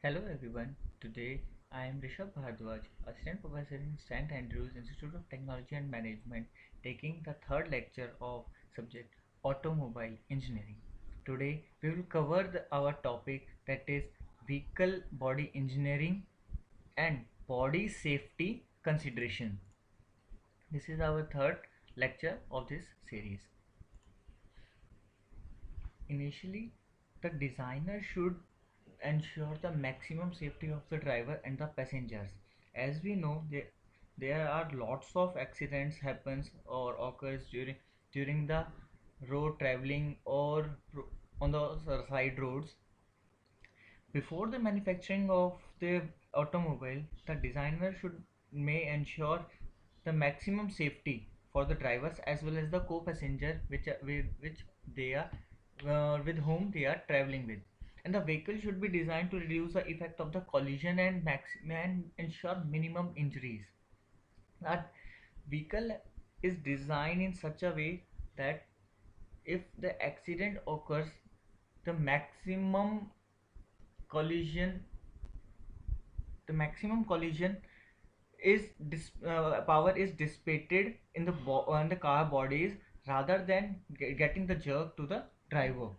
Hello everyone. Today I am Rishabh Bhardwaj, Assistant Professor in St. Andrews Institute of Technology and Management, taking the third lecture of subject Automobile Engineering. Today we will cover our topic, that is vehicle body engineering and body safety consideration. This is our third lecture of this series. Initially, the designer should ensure the maximum safety of the driver and the passengers. As we know, there are lots of accidents happens or occurs during the road traveling or on the side roads. Before the manufacturing of the automobile, the designer should may ensure the maximum safety for the drivers as well as the co-passenger which they are with whom they are traveling with. And the vehicle should be designed to reduce the effect of the collision and ensure minimum injuries. That vehicle is designed in such a way that if the accident occurs, the collision maximum collision is power is dissipated in on the car bodies rather than getting the jerk to the driver.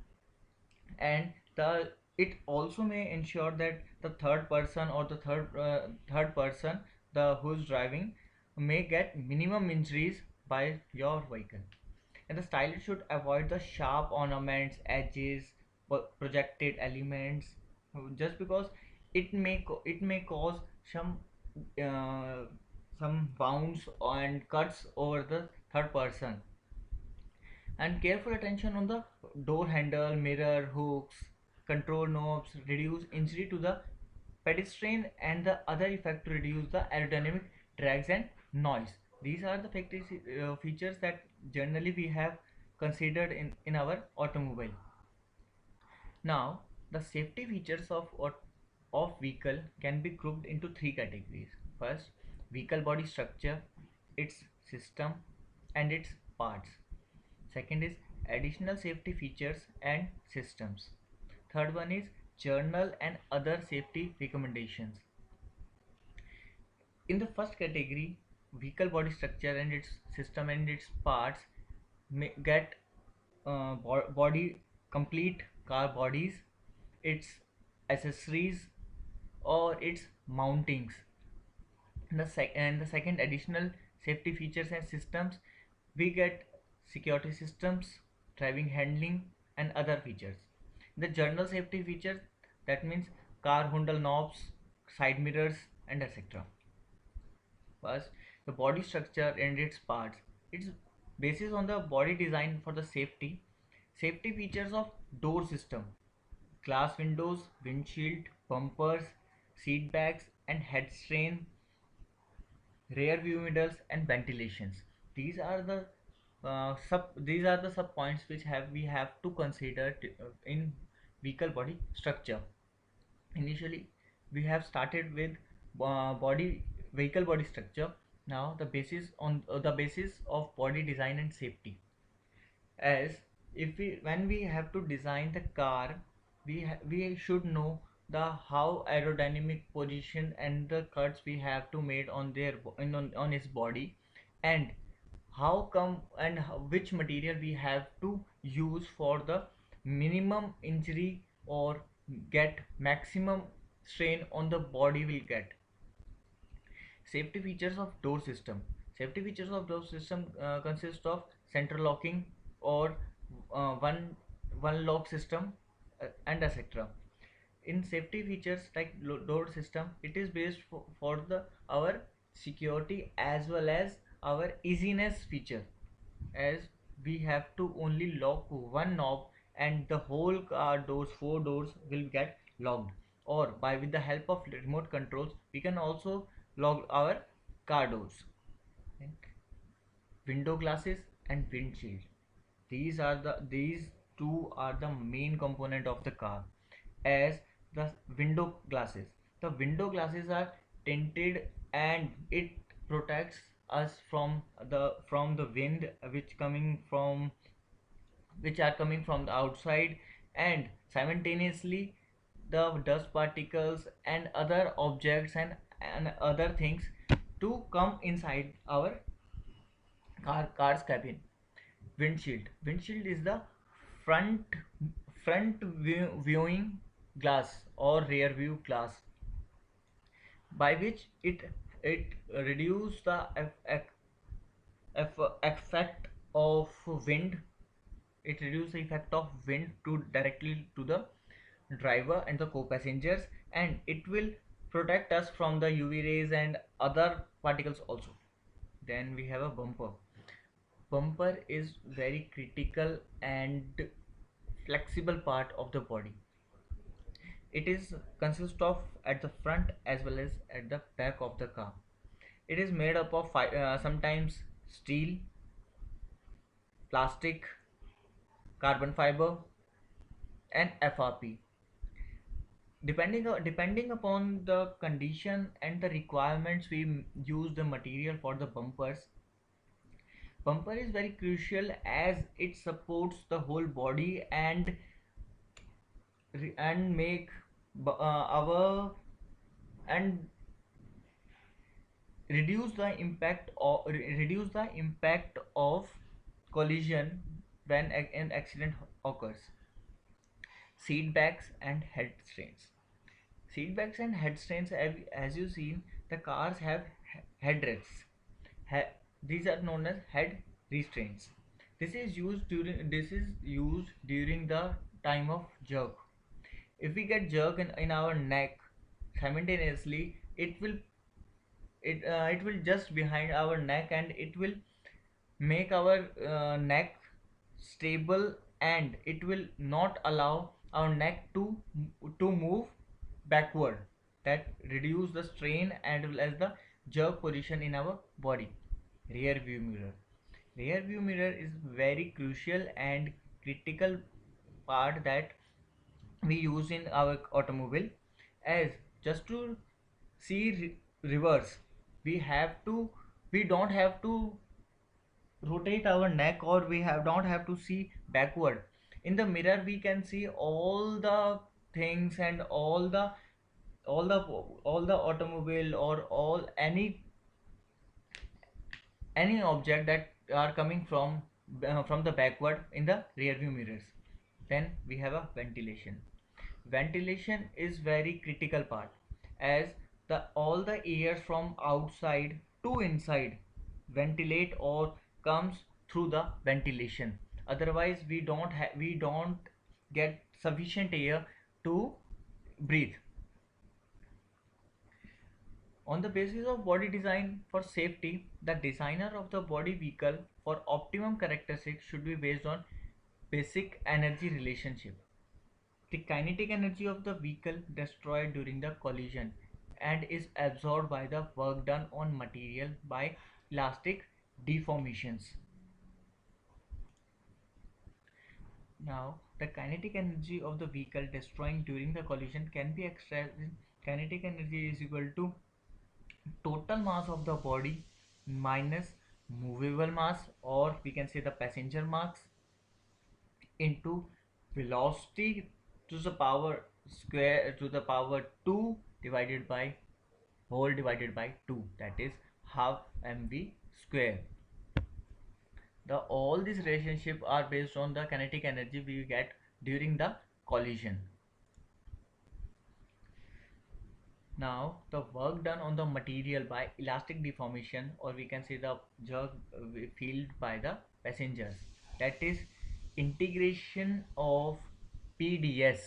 And the it also may ensure that the third person or the third person, the who's driving, may get minimum injuries by your vehicle. And the stylist should avoid the sharp ornaments, edges, projected elements, just because it may cause some uh, bounds and cuts over the third person. And careful attention on the door handle, mirror, hooks, control knobs reduce injury to the pedestrian, and the other effect to reduce the aerodynamic drags and noise. These are the features that generally we have considered in our automobile. Now, the safety features of vehicle can be grouped into three categories. First, vehicle body structure, its system and its parts. Second is additional safety features and systems. Third one is journal and other safety recommendations. In the first category, vehicle body structure and its system and its parts may get body complete car bodies, its accessories or its mountings. And the second additional safety features and systems, we get security systems, driving handling and other features. The general safety features, that means car handle knobs, side mirrors and etc. First, the body structure and its parts. It's basis on the body design for the safety features of door system, glass windows, windshield, bumpers, seat backs and head strain, rear view mirrors and ventilations. These are the sub points which have we have to consider in vehicle body structure. Initially, we have started with body vehicle body structure. Now the basis of body design and safety. As if we when we have to design the car, we should know the how aerodynamic position and the cuts we have to made on on its body, and how come and which material we have to use for the minimum injury or get maximum strain on the body will get. Safety features of door system. Safety features of door system consist of central locking or one lock system and etc. In safety features like door system, it is based for the our security as well as our easiness feature, as we have to only lock one knob and the whole car doors, four doors will get locked, or by with the help of remote controls we can also lock our car doors. Okay. Window glasses and windshield, these two are the main component of the car. As the window glasses are tinted and it protects us from the wind which are coming from the outside, and simultaneously the dust particles and other objects and other things to come inside our car's cabin. Windshield is the front viewing glass or rear view glass by which it reduce the effect of wind. It reduces the effect of wind to directly to the driver and the co-passengers, and it will protect us from the UV rays and other particles also. Then we have a bumper. Bumper is very critical and flexible part of the body. It is consists of at the front as well as at the back of the car. It is made up of sometimes steel, plastic, carbon fiber, and FRP. Depending upon the condition and the requirements, we use the material for the bumpers. Bumper is very crucial as it supports the whole body and make our and reduce the impact of collision when an accident occurs. Seat backs and head strains. Seat backs and head strains, as you seen, the cars have headrests. These are known as head restraints. This is used during the time of jerk. If we get jerk in our neck simultaneously, it will just behind our neck, and it will make our neck stable, and it will not allow our neck to move backward. That reduce the strain as well as the jerk position in our body. Rear view mirror. Rear view mirror is very crucial and critical part that we use in our automobile, as just to see reverse, we have to we don't have to rotate our neck, or we have don't have to see backward. In the mirror we can see all the things and all the automobile or all any object that are coming from the backward in the rear view mirrors. Then we have a ventilation. Ventilation is very critical part, as the all the air from outside to inside ventilate or comes through the ventilation. Otherwise we don't get sufficient air to breathe. On the basis of body design for safety, the designer of the body vehicle for optimum characteristics should be based on basic energy relationship. The kinetic energy of the vehicle destroyed during the collision and is absorbed by the work done on material by elastic deformations. Now, the kinetic energy of the vehicle destroying during the collision can be expressed in kinetic energy is equal to total mass of the body minus movable mass, or we can say the passenger mass, into velocity to the power square to the power 2 divided by whole divided by 2, that is half mv square. The all these relationship are based on the kinetic energy we get during the collision. Now the work done on the material by elastic deformation, or we can say the jerk felt by the passengers, that is integration of PDS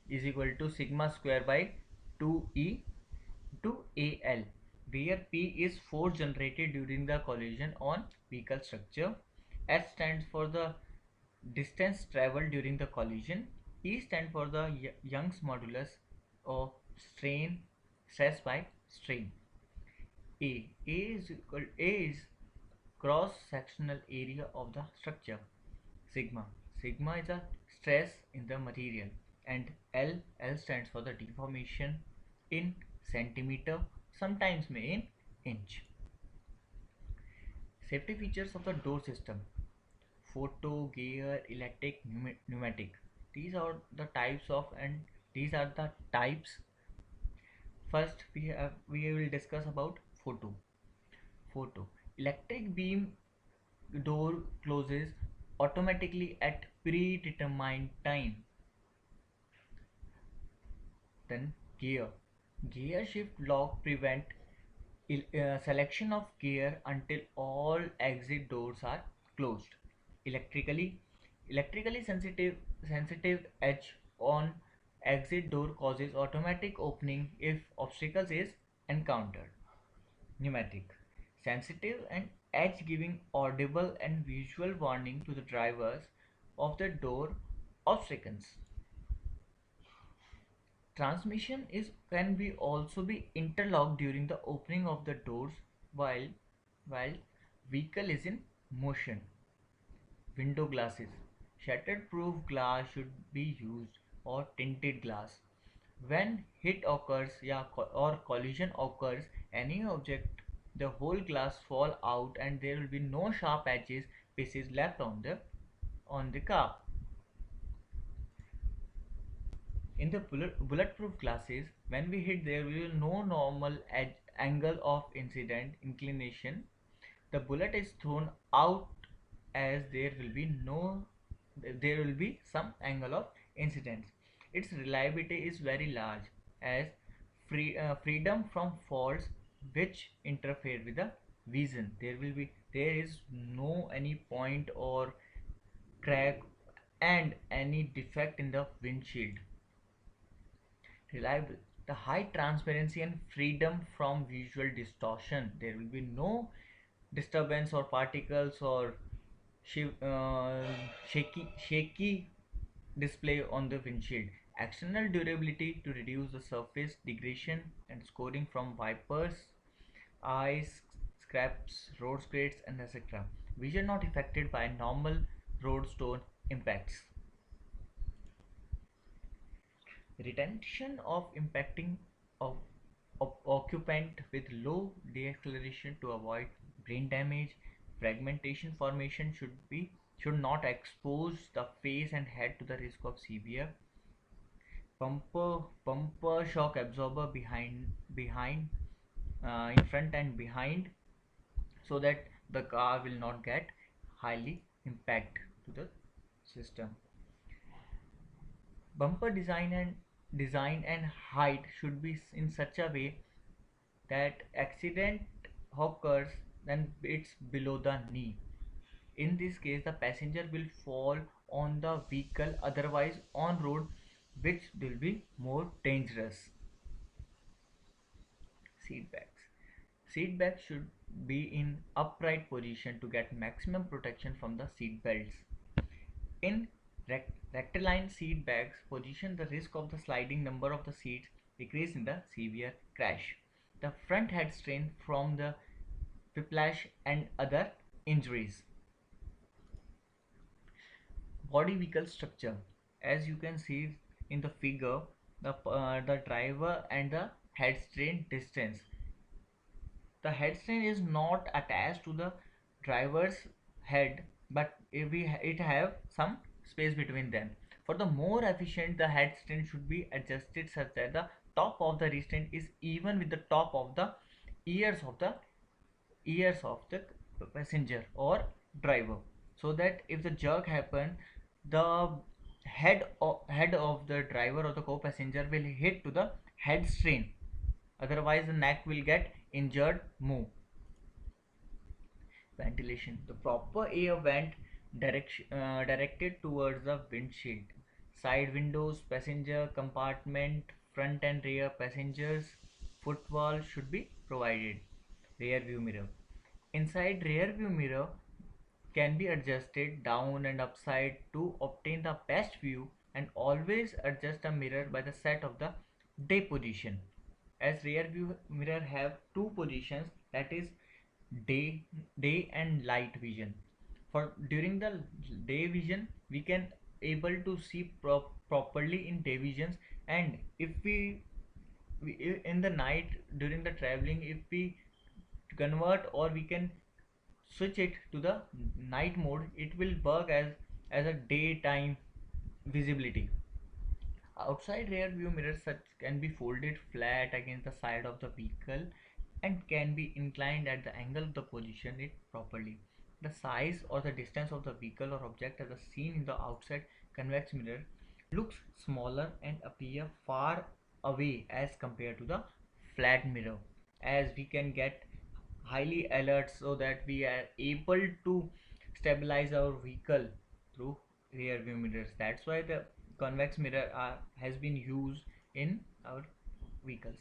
is equal to sigma square by 2e to AL, where P is force generated during the collision on vehicle structure, S stands for the distance traveled during the collision, E stands for the Young's modulus of stress by strain. A is cross sectional area of the structure. Sigma is a stress in the material, and L stands for the deformation in centimeter, sometimes may in inch. Safety features of the door system: photo, gear, electric, pneumatic. These are the types of and These are the types. First, we will discuss about photo. Photo. Electric beam door closes automatically at predetermined time. Then gear. Gear shift lock prevent selection of gear until all exit doors are closed. Electrically, electrically sensitive edge on exit door causes automatic opening if obstacles is encountered. Pneumatic, sensitive and edge giving audible and visual warning to the drivers of the door obstacles. Transmission is can be also be interlocked during the opening of the doors while while vehicle is in motion. Window glasses. Shattered proof glass should be used or tinted glass. When hit occurs or collision occurs, any object, the whole glass fall out and there will be no sharp edges pieces left on the car. In the bulletproof glasses, when we hit there will be no normal angle of incident inclination. The bullet is thrown out as there will be some angle of incidence. Its reliability is very large as freedom from faults which interfere with the vision. There is no any point or crack and any defect in the windshield. Reliable. The high transparency and freedom from visual distortion. There will be no disturbance or particles or shaky display on the windshield. External durability to reduce the surface degradation and scoring from wipers, ice, scraps, road scrapes, and etc. Vision not affected by normal road stone impacts. Retention of impacting of occupant with low deceleration to avoid brain damage. Fragmentation formation should not expose the face and head to the risk of severe bumper shock absorber behind in front and behind, so that the car will not get highly impact to the system. Bumper design and height should be in such a way that accident occurs then it's below the knee. In this case, the passenger will fall on the vehicle, otherwise on road, which will be more dangerous. Seat backs. Seat backs should be in upright position to get maximum protection from the seat belts. In rectilinear seat backs position, the risk of the sliding number of the seats decrease in the severe crash. The front head strain from the whiplash and other injuries. Body vehicle structure. As you can see in the figure, the driver and the head strain distance. The head strain is not attached to the driver's head, but it have some space between them. For the more efficient, the head strain should be adjusted such that the top of the restraint is even with the top of the ears of the passenger or driver, so that if the jerk happen, the head of the driver or the co-passenger will hit to the head strain, otherwise the neck will get injured more. Ventilation. The proper air vent directed towards the windshield, side windows, passenger compartment, front and rear passengers, footwall should be provided. Rear view mirror. Inside rear view mirror can be adjusted down and upside to obtain the best view, and always adjust the mirror by the set of the day position, as rear view mirror have two positions, that is day and light vision. For during the day vision we can able to see properly in day visions, and if in the night during the traveling, if we convert or we can switch it to the night mode, it will work as a daytime visibility. Outside rear view mirrors such can be folded flat against the side of the vehicle and can be inclined at the angle of the position it properly. The size or the distance of the vehicle or object as seen in the outside convex mirror looks smaller and appear far away as compared to the flat mirror, as we can get highly alert so that we are able to stabilize our vehicle through rear view mirrors. That's why the convex mirror has been used in our vehicles.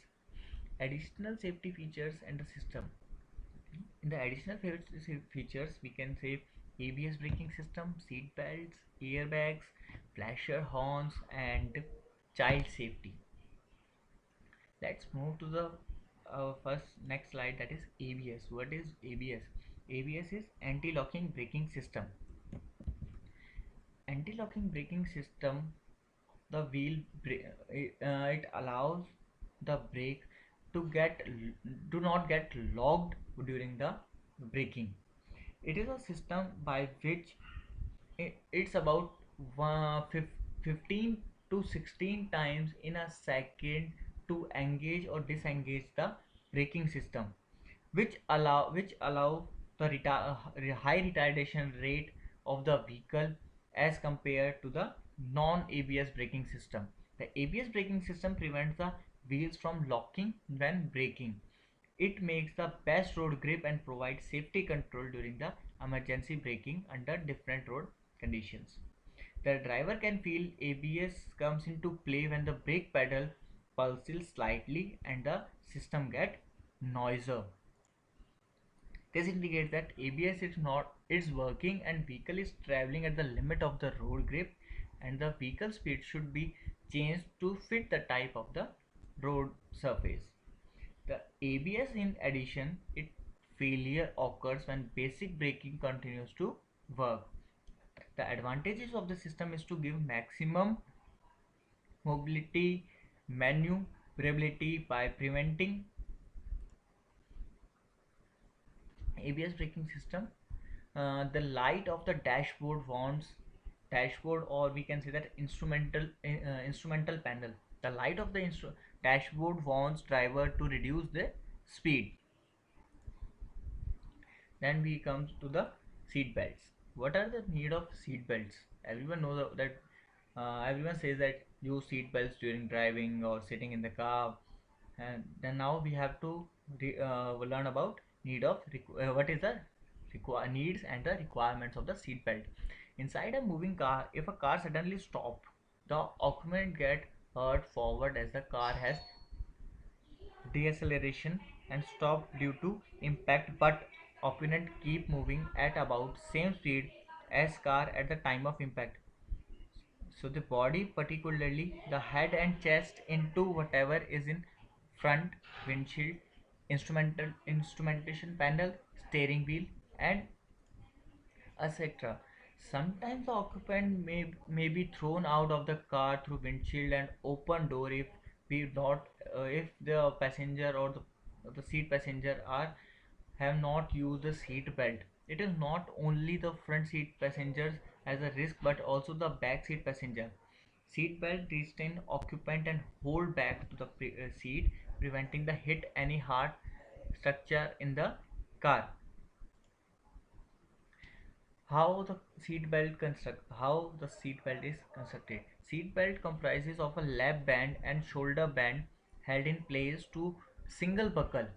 Additional safety features and the system. In the additional features, we can say ABS braking system, seat belts, airbags, flasher horns, and child safety. Let's move to the first next slide, that is ABS. What is ABS? ABS is anti-locking braking system. Anti-locking braking system, the it allows the brake to do not get locked during the braking. It is a system by which it's about 15 to 16 times in a second to engage or disengage the braking system, which allow the high retardation rate of the vehicle as compared to the non ABS braking system. The ABS braking system prevents the wheels from locking when braking. It makes the best road grip and provides safety control during the emergency braking under different road conditions. The driver can feel ABS comes into play when the brake pedal pulses slightly and the system get noisier. This indicates that ABS is working and vehicle is traveling at the limit of the road grip, and the vehicle speed should be changed to fit the type of the road surface. The ABS, in addition, its failure occurs when basic braking continues to work. The advantages of the system is to give maximum mobility, maneuverability by preventing ABS braking system. The light of the dashboard, or we can say that instrumental panel. The light of the dashboard warns driver to reduce the speed. Then we come to the seat belts. What are the need of seat belts? Everyone knows that everyone says that use seat belts during driving or sitting in the car, and then now we have to learn about what is the needs and the requirements of the seat belt. Inside a moving car, if a car suddenly stop, the occupant get hurt forward as the car has deceleration and stop due to impact, but opponent keep moving at about same speed as car at the time of impact. So the body, particularly the head and chest, into whatever is in front, windshield, instrumentation panel, steering wheel, and etc. Sometimes the occupant may be thrown out of the car through windshield and open door if the passenger or the seat passenger are have not used the seat belt. It is not only the front seat passengers as a risk, but also the back seat passenger. Seat belt restrain occupant and hold back to the seat, preventing the hit any hard structure in the car. How the seat belt is constructed. Seat belt comprises of a lap band and shoulder band held in place to single buckle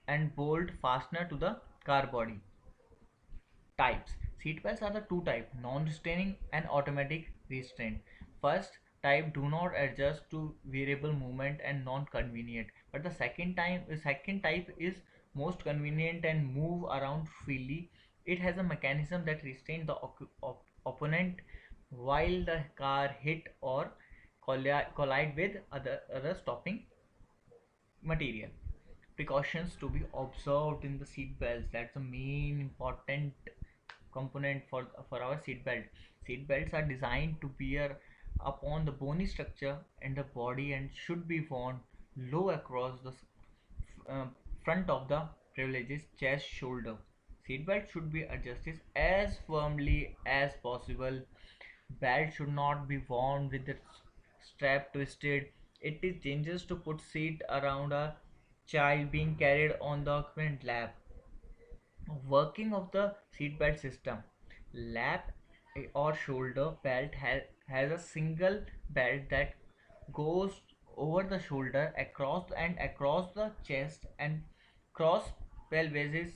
and bolt fastener to the car body. Types. Seat belts are the two types: non-restraining and automatic restraint. First type do not adjust to variable movement and non-convenient, but the second type is most convenient and move around freely. It has a mechanism that restrains the opponent while the car hit or collide with other stopping material. Precautions to be observed in the seat belts. That's the main important component for our seat belt. Seat belts are designed to bear upon the bony structure and the body and should be worn low across the uh, front of the privileges chest shoulder. Seat belt should be adjusted as firmly as possible. Belt should not be worn with the strap twisted. It is dangerous to put seat around a child being carried on the occupant lap. Working of the seatbelt system. Lap or shoulder belt has a single belt that goes over the shoulder across the chest and cross pelvis.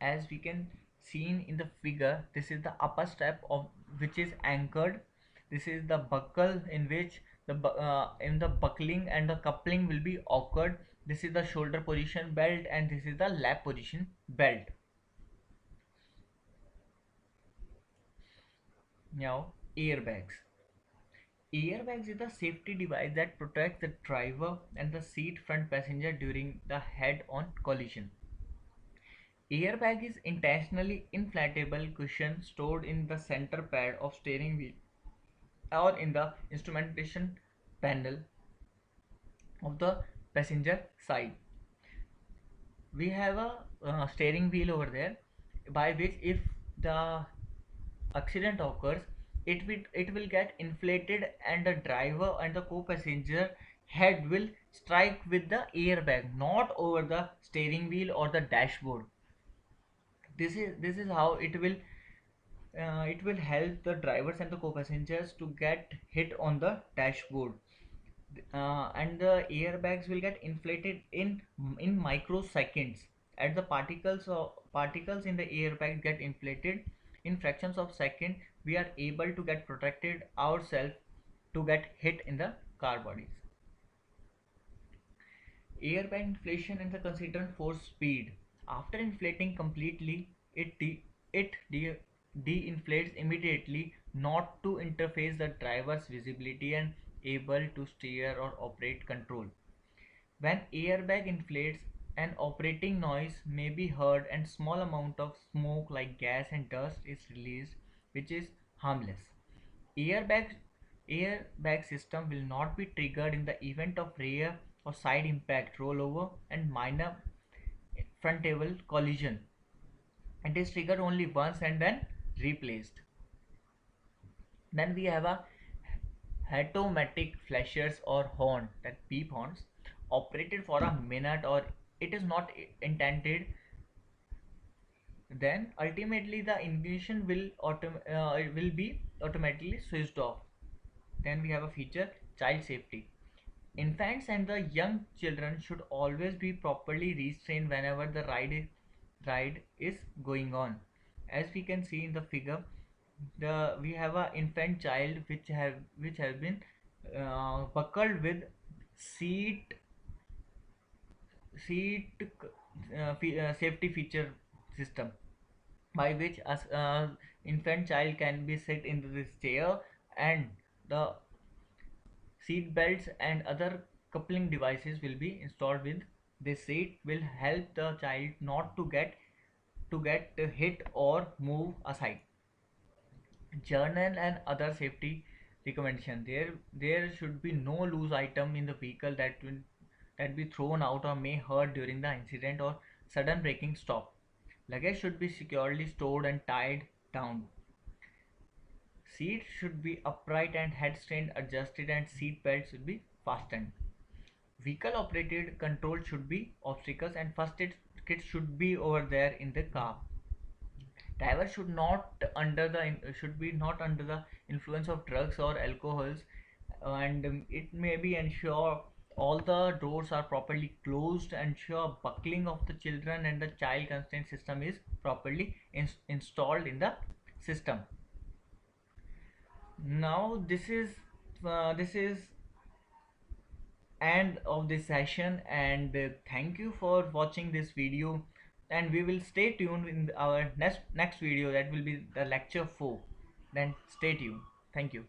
As we can seen in the figure, this is the upper strap of which is anchored. This is the buckle in which in the buckling and the coupling will be occurred. This is the shoulder position belt and this is the lap position belt. Now, airbags. Airbags is the safety device that protects the driver and the seat front passenger during the head-on collision. Airbag is intentionally inflatable cushion stored in the center pad of steering wheel or in the instrumentation panel of the passenger side. We have a steering wheel over there, by which if the accident occurs, it will get inflated and the driver and the co-passenger head will strike with the airbag, not over the steering wheel or the dashboard. This is how it will help the drivers and the co-passengers to get hit on the dashboard. And the airbags will get inflated in microseconds. At the particles in the airbag get inflated in fractions of second, we are able to get protected ourselves to get hit in the car bodies. Airbag inflation and the considered force speed. After inflating completely, it de-inflates immediately, not to interface the driver's visibility and able to steer or operate control. When airbag inflates, an operating noise may be heard and small amount of smoke like gas and dust is released, which is harmless. Airbag airbag system will not be triggered in the event of rear or side impact, rollover, and minor frontal collision. It is triggered only once and then replaced. Then we have a automatic flashers or horn, that beep horns, operated for a minute or it is not intended. Then ultimately the ignition will be automatically switched off. Then we have a feature, child safety. Infants and the young children should always be properly restrained whenever the ride is going on. As we can see in the figure, we have a infant child which has been buckled with seat safety feature system, by which a infant child can be sit into this chair, and the seat belts and other coupling devices will be installed with this seat, will help the child not to get hit or move aside. Journal and other safety recommendation. There should be no loose item in the vehicle that be thrown out or may hurt during the incident or sudden braking stop. Luggage should be securely stored and tied down. Seats should be upright and headstand adjusted, and seat belts should be fastened. Vehicle operated control should be obstacles, and first aid kit should be over there in the car. Driver should be not under the influence of drugs or alcohols, and it may be ensure all the doors are properly closed, ensure buckling of the children and the child constraint system is properly installed in the system. Now this is end of this session, and thank you for watching this video, and we will stay tuned in our next video, that will be the lecture 4. Then stay tuned. Thank you.